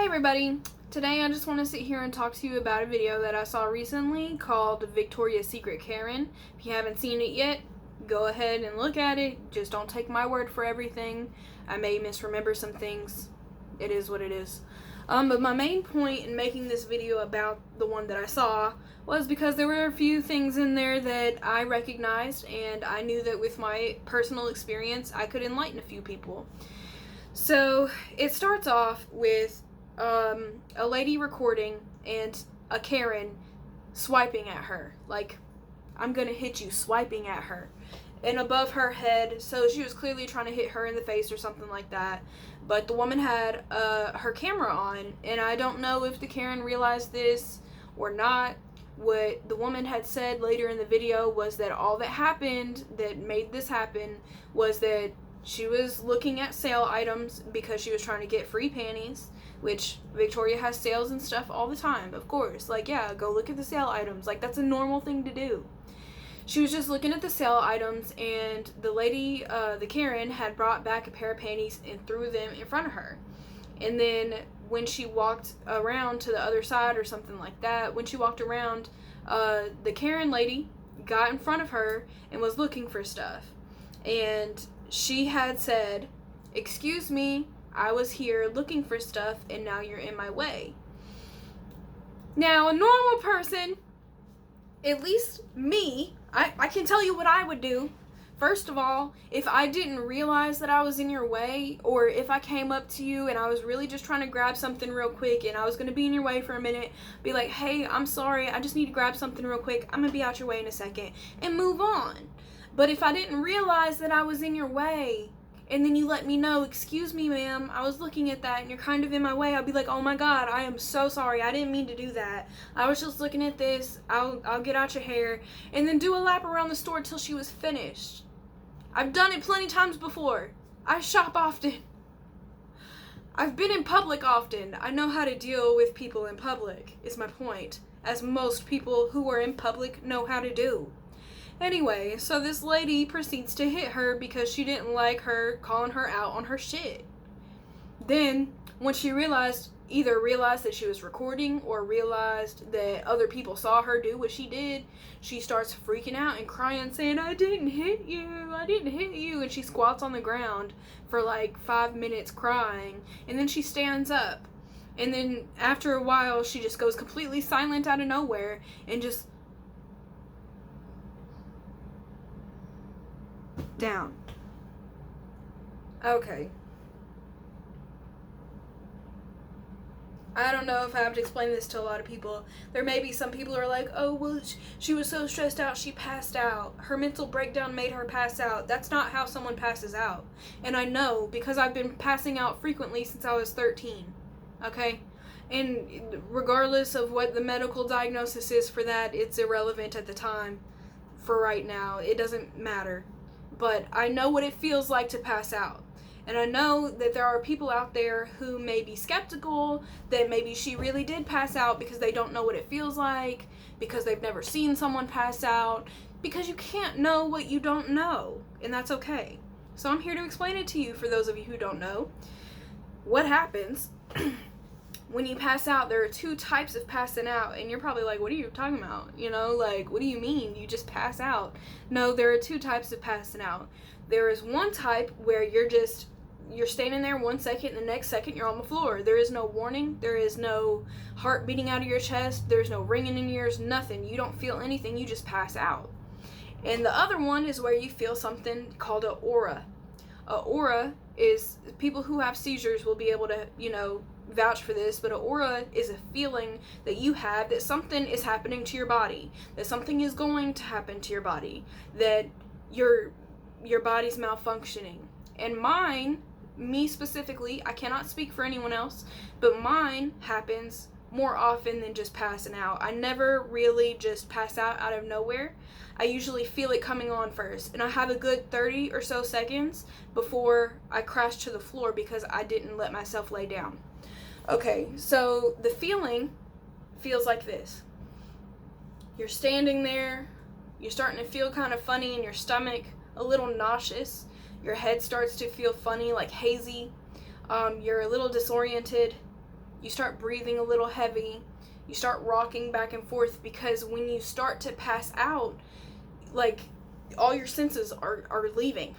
Hey everybody! Today I just want to sit here and talk to you about a video that I saw recently called Victoria's Secret Karen. If you haven't seen it yet, go ahead and look at it. Just don't take my word for everything. I may misremember some things. It is what it is. But my main point in making this video about the one that I saw was because there were a few things in there that I recognized, and I knew that with my personal experience I could enlighten a few people. So it starts off with a lady recording and a Karen swiping at her, like, I'm gonna hit you, swiping at her, and above her head, so she was clearly trying to hit her in the face or something like that. But the woman had her camera on, and I don't know if the Karen realized this or not. What the woman had said later in the video was that all that happened, that made this happen, was that she was looking at sale items because she was trying to get free panties, which Victoria has sales and stuff all the time, of course. Like, yeah, go look at the sale items. Like, that's a normal thing to do. She was just looking at the sale items, and the lady, the Karen, had brought back a pair of panties and threw them in front of her. And then when she walked around to the other side or something like that, when she walked around, the Karen lady got in front of her and was looking for stuff. And she had said, "Excuse me, I was here looking for stuff and now you're in my way." Now, a normal person, at least me, I can tell you what I would do. First of all, if I didn't realize that I was in your way, or if I came up to you and I was really just trying to grab something real quick and I was going to be in your way for a minute, be like, "Hey, I'm sorry, I just need to grab something real quick. I'm going to be out your way in a second," and move on. But if I didn't realize that I was in your way, and then you let me know, "Excuse me, ma'am, I was looking at that and you're kind of in my way," I'd be like, "Oh my God, I am so sorry. I didn't mean to do that. I was just looking at this. I'll get out your hair," and then do a lap around the store till she was finished. I've done it plenty times before. I shop often. I've been in public often. I know how to deal with people in public, is my point, as most people who are in public know how to do. Anyway, so this lady proceeds to hit her because she didn't like her calling her out on her shit. Then, when she either realized that she was recording or realized that other people saw her do what she did, she starts freaking out and crying, saying, "I didn't hit you, I didn't hit you," and she squats on the ground for like 5 minutes crying, and then she stands up. And then after a while, she just goes completely silent out of nowhere and just down. Okay. I don't know if I have to explain this to a lot of people. There may be some people who are like, "Oh, well, she was so stressed out, she passed out. Her mental breakdown made her pass out." That's not how someone passes out. And I know, because I've been passing out frequently since I was 13. Okay? And regardless of what the medical diagnosis is for that, it's irrelevant at the time. For right now, it doesn't matter. But I know what it feels like to pass out. And I know that there are people out there who may be skeptical that maybe she really did pass out because they don't know what it feels like, because they've never seen someone pass out, because you can't know what you don't know, and that's okay. So I'm here to explain it to you for those of you who don't know. What happens when you pass out? There are two types of passing out, and you're probably like, "What are you talking about? You know, like, what do you mean? You just pass out?" No, there are two types of passing out. There is one type where you're standing there 1 second, and the next second you're on the floor. There is no warning. There is no heart beating out of your chest. There's no ringing in your ears, nothing. You don't feel anything. You just pass out. And the other one is where you feel something called an aura. A aura is, people who have seizures will be able to, vouch for this, but an aura is a feeling that you have that something is happening to your body, that something is going to happen to your body, that your body's malfunctioning. And me specifically, I cannot speak for anyone else, but mine happens more often than just passing out. I never really just pass out of nowhere. I usually feel it coming on first, and I have a good 30 or so seconds before I crash to the floor because I didn't let myself lay down. Okay, so the feeling feels like this. You're standing there, you're starting to feel kind of funny in your stomach, a little nauseous. Your head starts to feel funny, like hazy. You're a little disoriented. you start breathing a little heavy, you start rocking back and forth, because when you start to pass out, like, all your senses are leaving.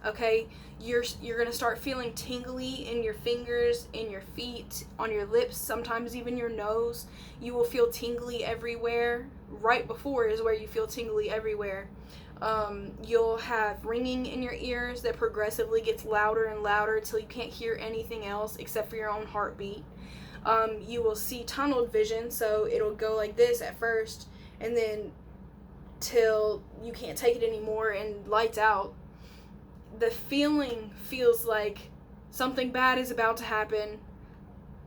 Okay, you're gonna start feeling tingly in your fingers, in your feet, on your lips, sometimes even your nose. You will feel tingly everywhere. Right before is where you feel tingly everywhere. You'll have ringing in your ears that progressively gets louder and louder till you can't hear anything else except for your own heartbeat. You will see tunneled vision, so it'll go like this at first, and then till you can't take it anymore and lights out. The feeling feels like something bad is about to happen.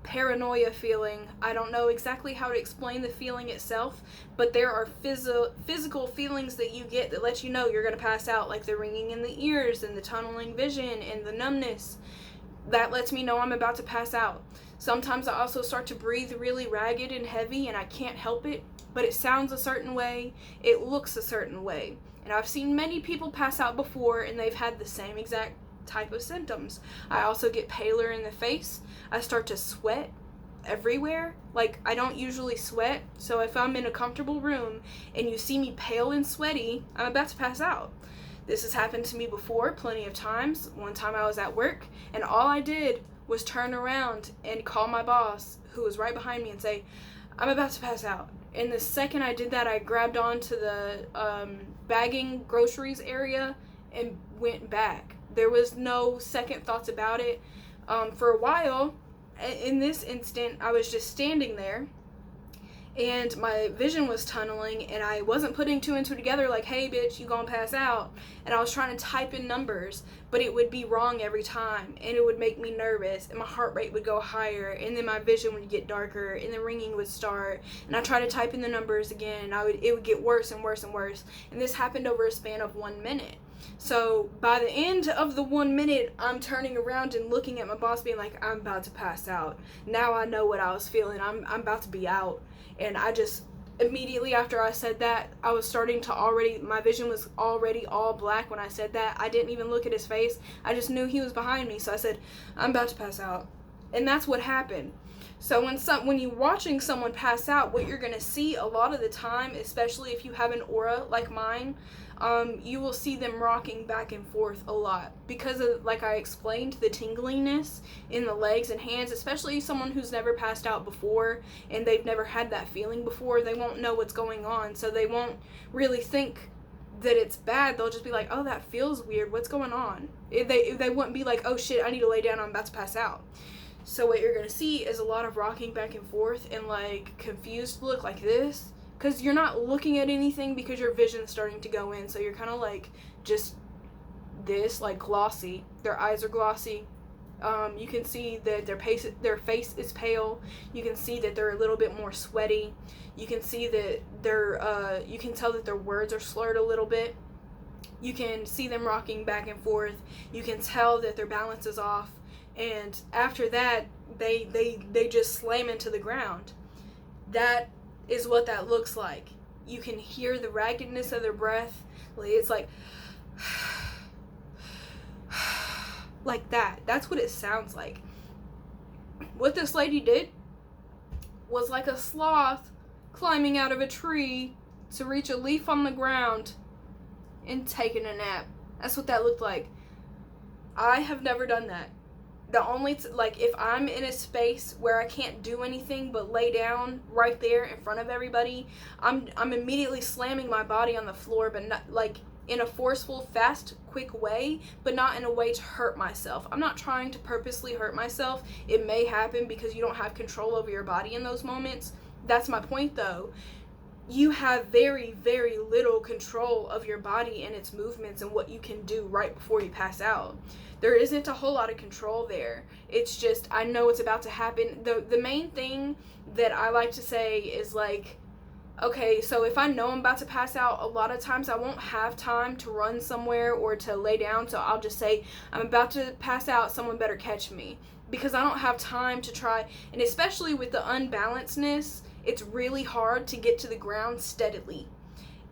Paranoia feeling. I don't know exactly how to explain the feeling itself, but there are physical feelings that you get that let you know you're going to pass out, like the ringing in the ears and the tunneling vision and the numbness. That lets me know I'm about to pass out. Sometimes I also start to breathe really ragged and heavy, and I can't help it, but it sounds a certain way, it looks a certain way. And I've seen many people pass out before, and they've had the same exact type of symptoms. I also get paler in the face. I start to sweat everywhere. Like, I don't usually sweat, so if I'm in a comfortable room and you see me pale and sweaty, I'm about to pass out. This has happened to me before plenty of times. One time I was at work, and all I did was turn around and call my boss, who was right behind me, and say, I'm about to pass out. And the second I did that, I grabbed onto the bagging groceries area and went back. There was no second thoughts about it. For a while, in this instant, I was just standing there, and my vision was tunneling, and I wasn't putting two and two together like, hey bitch, you gonna pass out. And I was trying to type in numbers, but it would be wrong every time, and it would make me nervous, and my heart rate would go higher, and then my vision would get darker, and the ringing would start, and I tried to type in the numbers again, and it would get worse and worse and worse. And this happened over a span of 1 minute. So by the end of the 1 minute, I'm turning around and looking at my boss being like, I'm about to pass out. Now I know what I was feeling. I'm about to be out. And I just, immediately after I said that, I was starting to my vision was already all black when I said that. I didn't even look at his face. I just knew he was behind me. So I said, I'm about to pass out. And that's what happened. So when you're watching someone pass out, what you're going to see a lot of the time, especially if you have an aura like mine, you will see them rocking back and forth a lot because of, like I explained, the tingliness in the legs and hands. Especially someone who's never passed out before and they've never had that feeling before, they won't know what's going on, so they won't really think that it's bad. They'll just be like, oh, that feels weird, what's going on? They wouldn't be like, oh shit, I need to lay down, I'm about to pass out. So what you're gonna see is a lot of rocking back and forth and like confused look like this, because you're not looking at anything because your vision's starting to go in, so you're kind of like just this, like glossy. Their eyes are glossy. You can see that their face is pale. You can see that they're a little bit more sweaty. You can see that you can tell that their words are slurred a little bit. You can see them rocking back and forth. You can tell that their balance is off. And after that, they just slam into the ground. That is what that looks like. You can hear the raggedness of their breath. It's like like that. That's what it sounds like. What this lady did was like a sloth climbing out of a tree to reach a leaf on the ground and taking a nap. That's what that looked like. I have never done that. The only if I'm in a space where I can't do anything but lay down right there in front of everybody, I'm immediately slamming my body on the floor, but not like in a forceful, fast, quick way, but not in a way to hurt myself. I'm not trying to purposely hurt myself. It may happen because you don't have control over your body in those moments. That's my point though. You have very, very little control of your body and its movements and what you can do right before you pass out. There isn't a whole lot of control there. It's just, I know it's about to happen. The main thing that I like to say is like, okay, so if I know I'm about to pass out, a lot of times I won't have time to run somewhere or to lay down, so I'll just say, I'm about to pass out, someone better catch me. Because I don't have time to try, and especially with the unbalancedness, it's really hard to get to the ground steadily.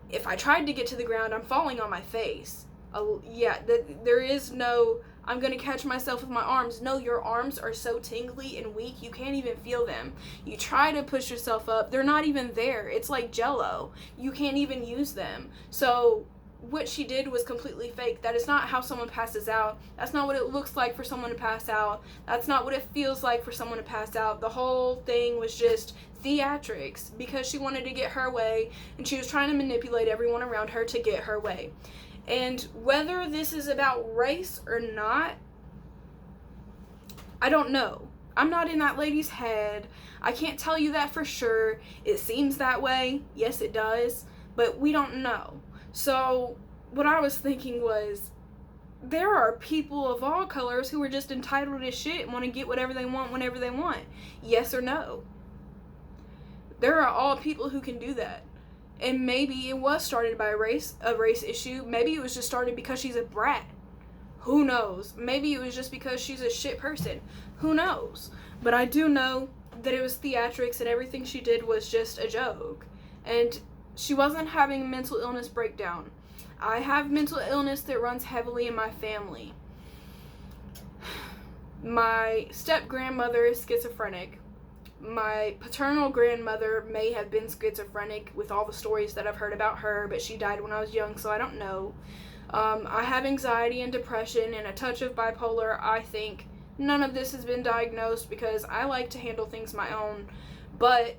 If I tried to get to the ground, I'm falling on my face. There is no, I'm going to catch myself with my arms. No, your arms are so tingly and weak, you can't even feel them. You try to push yourself up, they're not even there. It's like Jell-O. You can't even use them. So what she did was completely fake. That is not how someone passes out. That's not what it looks like for someone to pass out. That's not what it feels like for someone to pass out. The whole thing was just theatrics because she wanted to get her way, and she was trying to manipulate everyone around her to get her way. And whether this is about race or not, I don't know. I'm not in that lady's head. I can't tell you that for sure. It seems that way. Yes, it does. But we don't know. So what I was thinking was, there are people of all colors who are just entitled as shit and want to get whatever they want whenever they want. Yes or no? There are all people who can do that. And maybe it was started by a race issue. Maybe it was just started because she's a brat. Who knows? Maybe it was just because she's a shit person. Who knows? But I do know that it was theatrics and everything she did was just a joke. And she wasn't having a mental illness breakdown. I have mental illness that runs heavily in my family. My step-grandmother is schizophrenic. My paternal grandmother may have been schizophrenic with all the stories that I've heard about her, but she died when I was young, so I don't know. I have anxiety and depression and a touch of bipolar. I think none of this has been diagnosed because I like to handle things my own, but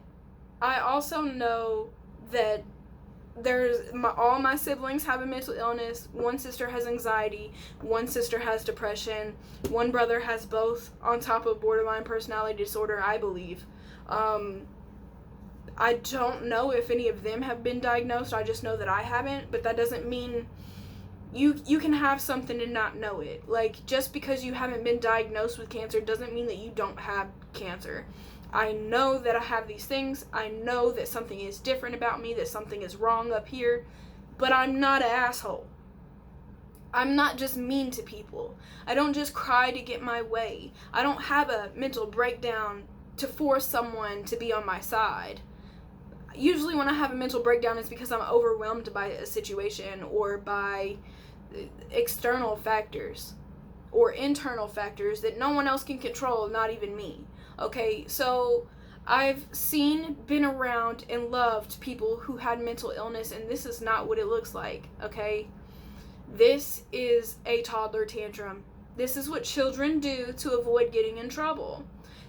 I also know that all my siblings have a mental illness. One sister has anxiety, one sister has depression, one brother has both on top of borderline personality disorder, I believe. I don't know if any of them have been diagnosed. I just know that I haven't, but that doesn't mean you can have something and not know it. Like, just because you haven't been diagnosed with cancer doesn't mean that you don't have cancer. I know that I have these things. I know that something is different about me, that something is wrong up here, but I'm not an asshole. I'm not just mean to people. I don't just cry to get my way. I don't have a mental breakdown to force someone to be on my side. Usually when I have a mental breakdown, it's because I'm overwhelmed by a situation or by external factors or internal factors that no one else can control, not even me. Okay, so I've been around and loved people who had mental illness, and this is not what it looks like, okay? This is a toddler tantrum. This is what children do to avoid getting in trouble.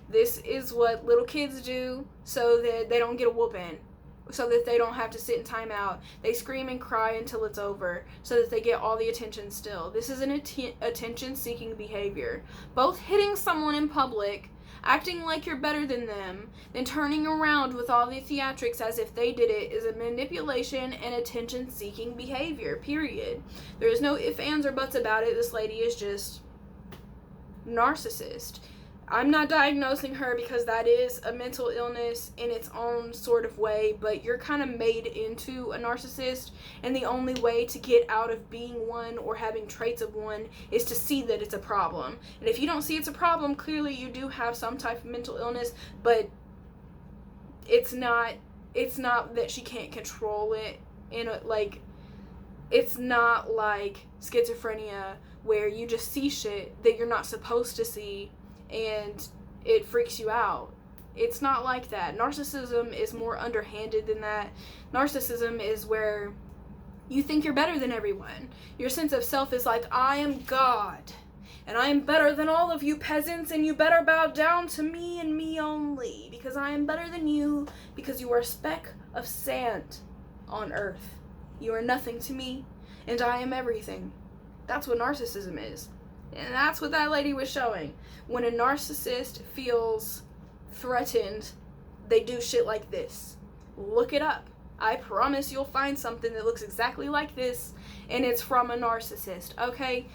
This is what little kids do so that they don't get a whooping, so that they don't have to sit in timeout. They scream and cry until it's over so that they get all the attention still. This is an attention-seeking behavior. Both hitting someone in public, acting like you're better than them, then turning around with all the theatrics as if they did it is a manipulation and attention-seeking behavior, period. There is no ifs, ands, or buts about it. This lady is just narcissist. I'm not diagnosing her because that is a mental illness in its own sort of way, but you're kind of made into a narcissist, and the only way to get out of being one or having traits of one is to see that it's a problem. And if you don't see it's a problem, clearly you do have some type of mental illness, but it's not that she can't control it it's not like schizophrenia where you just see shit that you're not supposed to see and it freaks you out. It's not like that. Narcissism is more underhanded than that. Narcissism is where you think you're better than everyone. Your sense of self is like, I am God, and I am better than all of you peasants, and you better bow down to me and me only, because I am better than you, because you are a speck of sand on earth. You are nothing to me, and I am everything. That's what narcissism is. And that's what that lady was showing. When a narcissist feels threatened, they do shit like this. Look it up. I promise you'll find something that looks exactly like this, and it's from a narcissist, okay?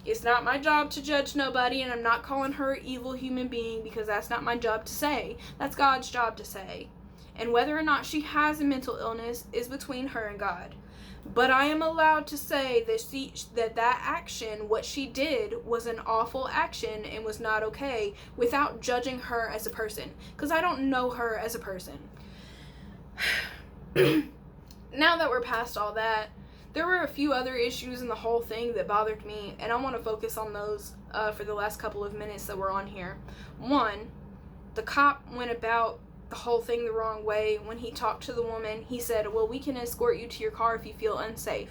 It's not my job to judge nobody, and I'm not calling her an evil human being because that's not my job to say. That's God's job to say. And whether or not she has a mental illness is between her and God. But I am allowed to say that action, what she did, was an awful action and was not okay without judging her as a person. Because I don't know her as a person. Now that we're past all that, There were a few other issues in the whole thing that bothered me, and I want to focus on those for the last couple of minutes that we're on here. One, the cop went about the whole thing the wrong way. When he talked to the woman, he said, well, we can escort you to your car if you feel unsafe.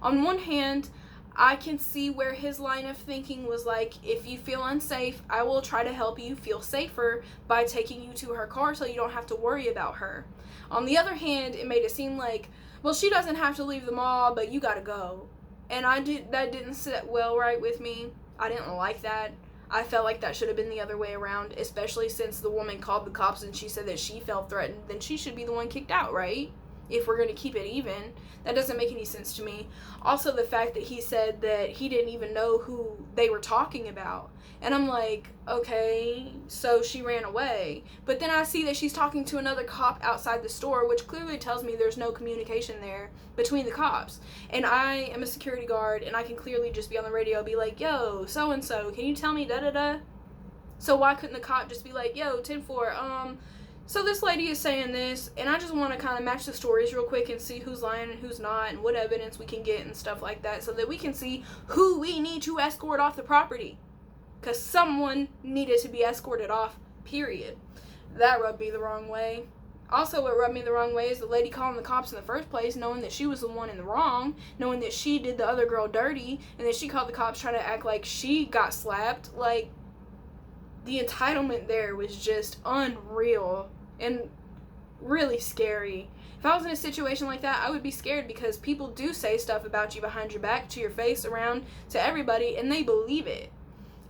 On one hand, I can see where his line of thinking was like, if you feel unsafe, I will try to help you feel safer by taking you to her car so you don't have to worry about her. On the other hand, it made it seem like, well, she doesn't have to leave the mall, but you gotta go. And that didn't sit well right with me. I didn't like that. I felt like that should have been the other way around, especially since the woman called the cops and she said that she felt threatened. Then she should be the one kicked out, right? If we're going to keep it even. That doesn't make any sense to me. Also, the fact that he said that he didn't even know who they were talking about. And I'm like, okay, so she ran away. But then I see that she's talking to another cop outside the store, which clearly tells me there's no communication there between the cops. And I am a security guard, and I can clearly just be on the radio, be like, yo, so-and-so, can you tell me da-da-da? So why couldn't the cop just be like, yo, 10-4, so this lady is saying this, and I just want to kind of match the stories real quick and see who's lying and who's not, and what evidence we can get and stuff like that, so that we can see who we need to escort off the property. Because someone needed to be escorted off, period. That rubbed me the wrong way. Also, what rubbed me the wrong way is the lady calling the cops in the first place, knowing that she was the one in the wrong, knowing that she did the other girl dirty, and then she called the cops trying to act like she got slapped. Like, the entitlement there was just unreal and really scary. If I was in a situation like that, I would be scared, because people do say stuff about you behind your back, to your face, around, to everybody, and they believe it.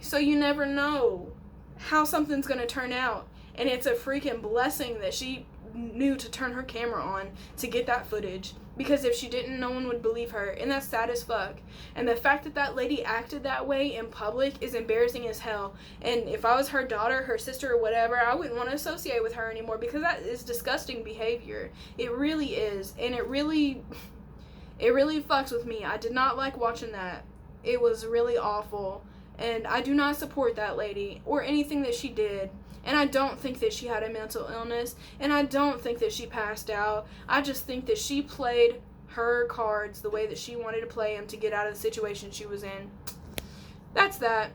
So you never know how something's going to turn out. And it's a freaking blessing that she knew to turn her camera on to get that footage. Because if she didn't, no one would believe her. And that's sad as fuck. And the fact that that lady acted that way in public is embarrassing as hell. And if I was her daughter, her sister, or whatever, I wouldn't want to associate with her anymore, because that is disgusting behavior. It really is. And it really fucks with me. I did not like watching that. It was really awful. And I do not support that lady or anything that she did. And I don't think that she had a mental illness. And I don't think that she passed out. I just think that she played her cards the way that she wanted to play them to get out of the situation she was in. That's that.